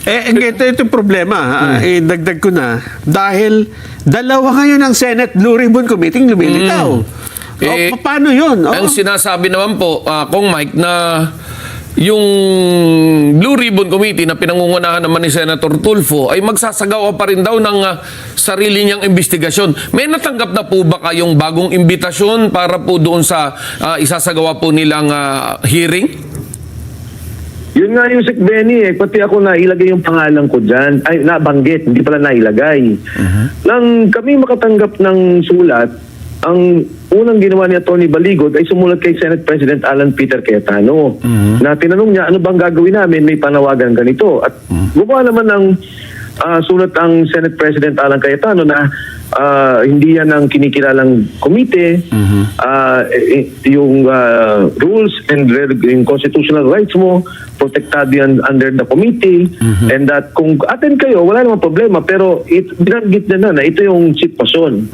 Ito yung problema. Dagdag ko na. Dahil dalawa ngayon ang Senate Blue Ribbon Committee lumilitaw. Paano yun? Ang sinasabi naman po, Kong Mike, na yung Blue Ribbon Committee na pinangungunahan naman ni Senator Tulfo ay magsasagawa pa rin daw ng sarili niyang investigasyon. May natanggap na po ba kayong bagong imbitasyon para po doon sa isasagawa po nilang hearing? Yun nga yung Sec. Benny pati ako nailagay yung pangalan ko dyan. Ay, nabanggit, hindi pala nailagay. Nang kami makatanggap ng sulat, ang unang ginawa ni Atty. Baligod ay sumulat kay Senate President Alan Peter Cayetano na tinanong niya ano bang gagawin namin, may panawagan ganito. At gumawa naman ng sulat ang Senate President Alan Cayetano na hindi yan ang kinikilalang komite, yung rules and yung constitutional rights mo, protected yan under the committee, and that kung attend kayo, wala namang problema, pero binanggit na ito yung sitwasyon.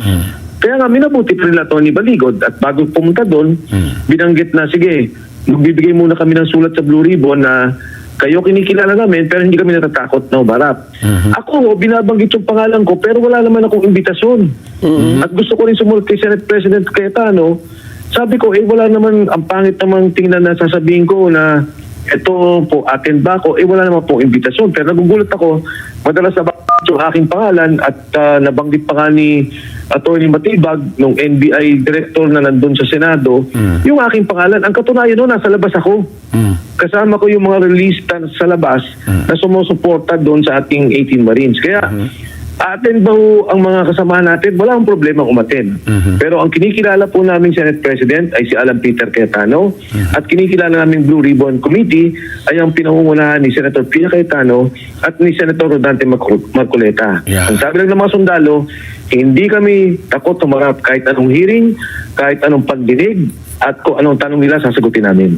Kaya nga, minabuti pa nila Atty. Baligod at bago pumunta doon, binanggit na, sige, magbibigay muna kami ng sulat sa Blue Ribbon na kayo kinikilala namin pero hindi kami natatakot na umarap. Ako, binabanggit yung pangalan ko pero wala naman akong imbitasyon. At gusto ko rin sumulat kay Senate President Cayetano. Sabi ko, wala naman, ang pangit namang tingnan na sasabihin ko na ito po, attend ba ako? Wala naman po imbitasyon. Pero nagugulat ako, madalas na yung aking pangalan at nabanggit pa nga ni Atty. Matibag, nung NBI director na nandun sa Senado, yung aking pangalan. Ang katunayan doon, nasa labas ako. Kasama ko yung mga release sa labas na sumusuporta doon sa ating 18 Marines. Kaya, attend ba ang mga kasama natin? Wala akong problema umattend. Pero ang kinikilala po namin Senate President ay si Alan Peter Cayetano at kinikilala namin Blue Ribbon Committee ay ang pinangungunahan ni Senator Pia Cayetano at ni Senator Rodante Marcoleta. Ang sabi lang ng mga sundalo, hindi kami takot tumarap kahit anong hearing, kahit anong pagdinig at kung anong tanong nila sasagutin namin.